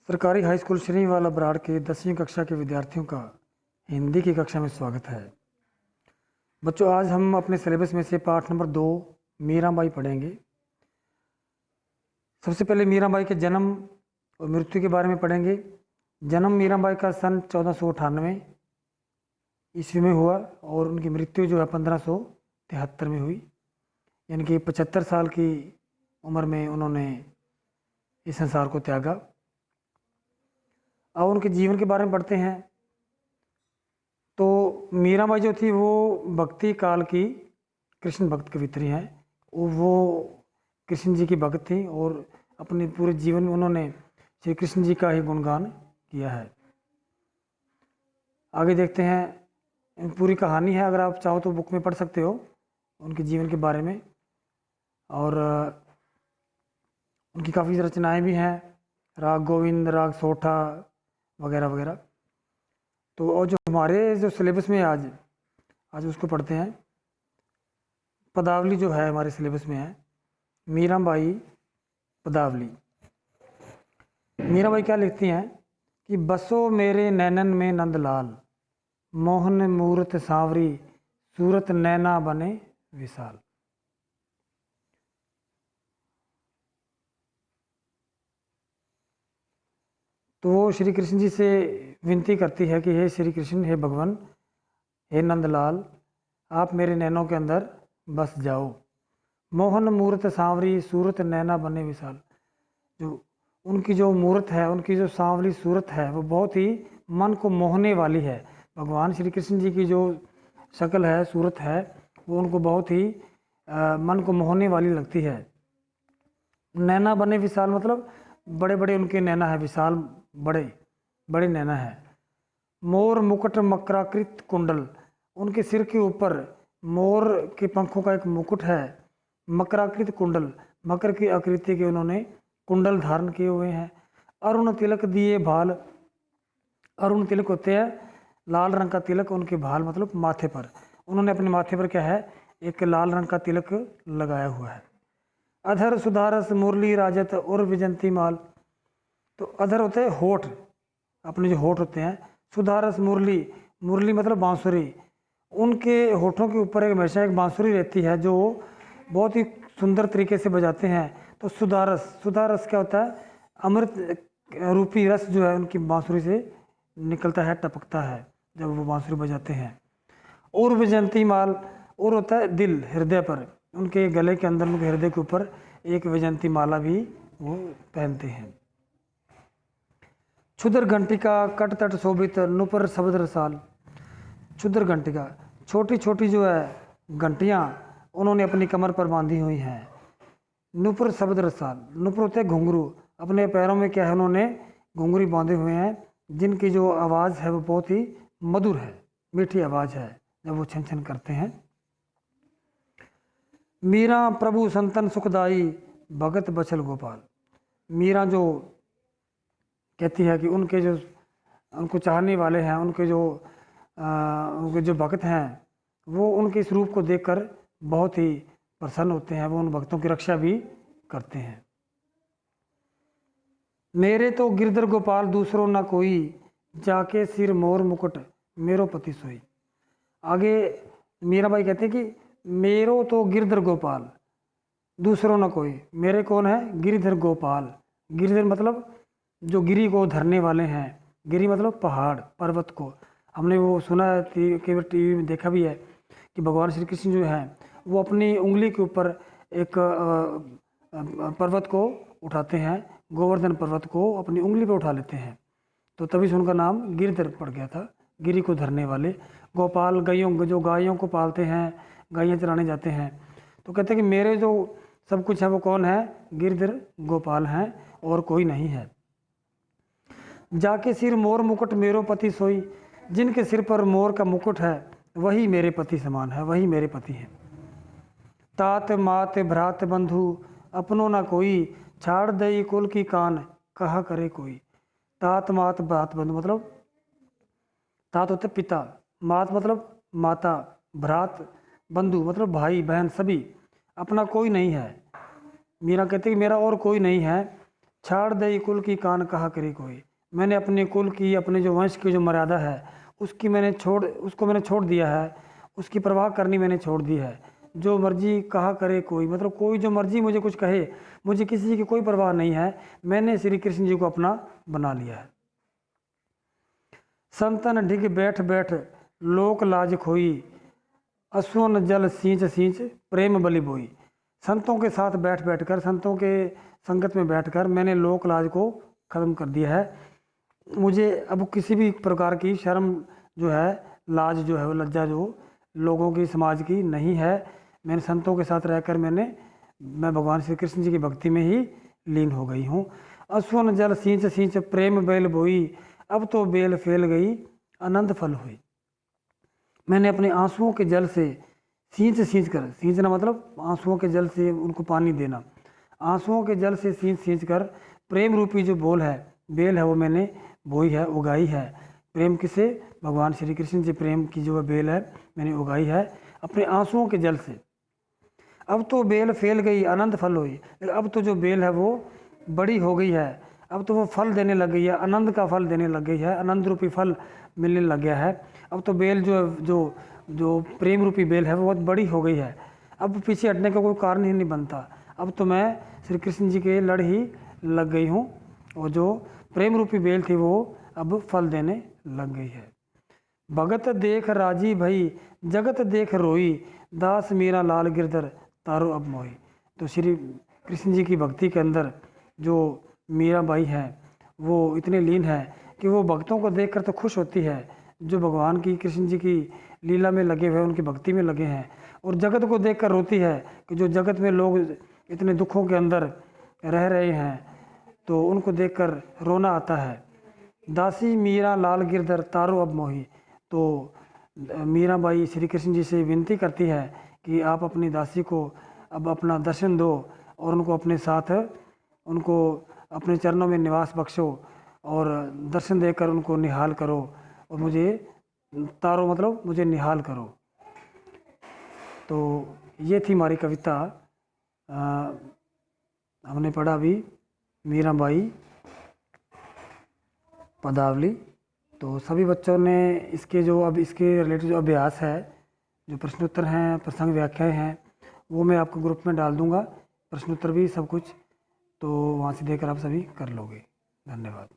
सरकारी high school श्रीवाला Brar के 10वीं कक्षा के विद्यार्थियों का हिंदी की कक्षा में स्वागत है। बच्चों, आज हम अपने सिलेबस में से पाठ नंबर 2 मीराबाई पढ़ेंगे। सबसे पहले मीराबाई के जन्म और मृत्यु के बारे में पढ़ेंगे। जन्म मीराबाई का सन 1498 ईस्वी में हुआ और उनकी मृत्यु जो है 1573 में हुई, यानी कि 75 साल की उम्र में उन्होंने इस संसार को त्यागा। अब उनके जीवन के बारे में पढ़ते हैं। तो मीराबाई जो थी वो भक्ति काल की कृष्ण भक्त कवित्री हैं। वो कृष्ण जी की भक्त थी और अपने पूरे जीवन में उन्होंने श्री कृष्ण जी का ही गुणगान किया है। आगे देखते हैं, पूरी कहानी है, अगर आप चाहो तो बुक में पढ़ सकते हो उनके जीवन के बारे में। और उनकी काफ़ी रचनाएं भी हैं, राग गोविंद, राग सोठा वगैरह वगैरह। तो और जो हमारे जो सिलेबस में आज उसको पढ़ते हैं। पदावली जो है हमारे सिलेबस में है मीराबाई पदावली। मीराबाई क्या लिखती हैं कि बसो मेरे नैनन में नंदलाल, मोहन मूरत सांवरी, सूरत नैना बने विशाल। तो वो श्री कृष्ण जी से विनती करती है कि हे श्री कृष्ण, हे भगवान, हे नंदलाल, आप मेरे नैनों के अंदर बस जाओ। मोहन मूरत सांवरी, सूरत नैना बने विशाल। जो उनकी जो मूरत है, उनकी जो सांवली सूरत है, वो बहुत ही मन को मोहने वाली है। भगवान श्री कृष्ण जी की जो शक्ल है, सूरत है, वो उनको बहुत ही मन को मोहने वाली लगती है। नैना बने विशाल मतलब बड़े बड़े उनके नैना है, विशाल बड़े बड़े नैना है। मोर मुकुट मकराकृत कुंडल, उनके सिर के ऊपर मोर के पंखों का एक मुकुट है। मकराकृत कुंडल, मकर की आकृति के उन्होंने कुंडल धारण किए हुए हैं। अरुण तिलक दिए भाल, अरुण तिलक होते हैं लाल रंग का तिलक, उनके भाल मतलब माथे पर। उन्होंने अपने माथे पर क्या है, एक लाल रंग का तिलक लगाया हुआ है। अधर सुधारस मुरली राजत और विजंती माल। तो अधर होते हैं होठ, अपने जो होठ होते हैं। सुधारस मुरली, मुरली मतलब बांसुरी। उनके होठों के ऊपर एक हमेशा एक बांसुरी रहती है जो बहुत ही सुंदर तरीके से बजाते हैं। तो सुधारस, सुधारस क्या होता है, अमृत रूपी रस जो है उनकी बांसुरी से निकलता है, टपकता है जब वो बांसुरी बजाते हैं। और विजंती माल, और होता है दिल, हृदय पर, उनके गले के अंदर, उनके हृदय के ऊपर एक विजंती माला भी वो पहनते हैं। क्षुद्र घंटिका कट तट शोभित, नुपुर शब्द रसाल। क्षुद्र घंटिका, छोटी छोटी जो है घंटियाँ उन्होंने अपनी कमर पर बांधी हुई हैं। नुपुर शब्द रसाल, नुपुर होते हैं घुंघरू, अपने पैरों में क्या है, उन्होंने घुंघरू बांधे हुए हैं, जिनकी जो आवाज़ है वो बहुत ही मधुर है, मीठी आवाज़ है जब वो छन छन करते हैं। मीरा प्रभु संतन सुखदाई, भगत बचल गोपाल। मीरा जो कहती है कि उनके जो उनको चाहने वाले हैं, उनके जो भक्त हैं, वो उनके इस रूप को देखकर बहुत ही प्रसन्न होते हैं, वो उन भक्तों की रक्षा भी करते हैं। मेरे तो गिरधर गोपाल दूसरों ना कोई, जाके सिर मोर मुकुट मेरो पति सोई। आगे मीराबाई कहते हैं कि मेरो तो गिरधर गोपाल दूसरों ना कोई, मेरे कौन है, गिरधर गोपाल। गिरधर मतलब जो गिरी को धरने वाले हैं, गिरी मतलब पहाड़ पर्वत को। हमने वो सुना है, केवल टीवी में देखा भी है कि भगवान श्री कृष्ण जो हैं वो अपनी उंगली के ऊपर एक पर्वत को उठाते हैं, गोवर्धन पर्वत को अपनी उंगली पर उठा लेते हैं। तो तभी से उनका नाम गिरधर पड़ गया था, गिरी को धरने वाले। गोपाल, जो गायों को पालते हैं, गायें चराने जाते हैं। तो कहते हैं कि मेरे जो सब कुछ है वो कौन है, गिरधर गोपाल हैं और कोई नहीं है। जाके सिर मोर मुकुट मेरो पति सोई, जिनके सिर पर मोर का मुकुट है वही मेरे पति समान है, वही मेरे पति हैं। तात मात भ्रात बंधु अपनो ना कोई, छाड़ दई कुल की कान कहा करे कोई। तात मात भ्रात बंधु मतलब तात होते पिता, मात मतलब माता, भ्रात बंधु मतलब भाई बहन सभी, अपना कोई नहीं है। मीरा कहते कि मेरा और कोई नहीं है, छाड़ दई कुल की कान कहा करे कोई। मैंने अपने कुल की, अपने जो वंश की जो मर्यादा है उसको मैंने छोड़ दिया है, उसकी परवाह करनी मैंने छोड़ दी है। जो मर्जी कहा करे कोई, मतलब कोई जो मर्जी मुझे कुछ कहे, मुझे किसी की कोई परवाह नहीं है। मैंने श्री कृष्ण जी को अपना बना लिया है। संतन ढिग बैठ बैठ लोक लाज खोई, असुवन जल सींच सींच प्रेम बलि बोई। संतों के साथ बैठ बैठकर, संतों के संगत में बैठकर मैंने लोक लाज को ख़त्म कर दिया है। मुझे अब किसी भी प्रकार की शर्म जो है, लाज जो है, वो लज्जा जो लोगों की, समाज की नहीं है। मैंने संतों के साथ रहकर मैं भगवान श्री कृष्ण जी की भक्ति में ही लीन हो गई हूँ। असुवन जल सींच सींच प्रेम बेल बोई, अब तो बेल फैल गई आनंद फल हुई। मैंने अपने आंसुओं के जल से सींच कर, सींचना मतलब आंसुओं के जल से उनको पानी देना, आंसुओं के जल से सींच कर प्रेम रूपी जो बेल है वो मैंने बोई है, उगाई है। प्रेम किसे? भगवान श्री कृष्ण जी प्रेम की जो बेल है मैंने उगाई है अपने आंसुओं के जल से। अब तो बेल फैल गई आनंद फल हुई, अब तो जो बेल है वो बड़ी हो गई है, अब तो वो फल देने लग गई है, आनंद का फल देने लग गई है, आनंद रूपी फल मिलने लग गया है। अब तो बेल जो जो जो प्रेम रूपी बेल है वो बहुत बड़ी हो गई है, अब पीछे हटने का कोई कारण ही नहीं बनता। अब तो मैं श्री कृष्ण जी के लड़ ही लग गई हूँ, और जो प्रेम रूपी बेल थी वो अब फल देने लग गई है। भगत देख राजी भई जगत देख रोई, दास मीरा लाल गिरधर तारो अब मोही। तो श्री कृष्ण जी की भक्ति के अंदर जो मीराबाई है वो इतने लीन है कि वो भक्तों को देखकर तो खुश होती है, जो भगवान की, कृष्ण जी की लीला में लगे हुए, उनकी भक्ति में लगे हैं, और जगत को देखकर रोती है कि जो जगत में लोग इतने दुखों के अंदर रह रहे हैं तो उनको देखकर रोना आता है। दासी मीरा लाल गिरधर तारो अब मोही। तो मीराबाई श्री कृष्ण जी से विनती करती है कि आप अपनी दासी को अब अपना दर्शन दो और उनको अपने साथ, उनको अपने चरणों में निवास बख्शो और दर्शन देकर उनको निहाल करो, और मुझे तारो मतलब मुझे निहाल करो। तो ये थी हमारी कविता। हमने पढ़ा अभी मीराबाई पदावली। तो सभी बच्चों ने इसके रिलेटेड जो अभ्यास है, जो प्रश्नोत्तर हैं, प्रसंग व्याख्याएं हैं, वो मैं आपको ग्रुप में डाल दूंगा, प्रश्नोत्तर भी सब कुछ, तो वहाँ से देखकर आप सभी कर लोगे। धन्यवाद।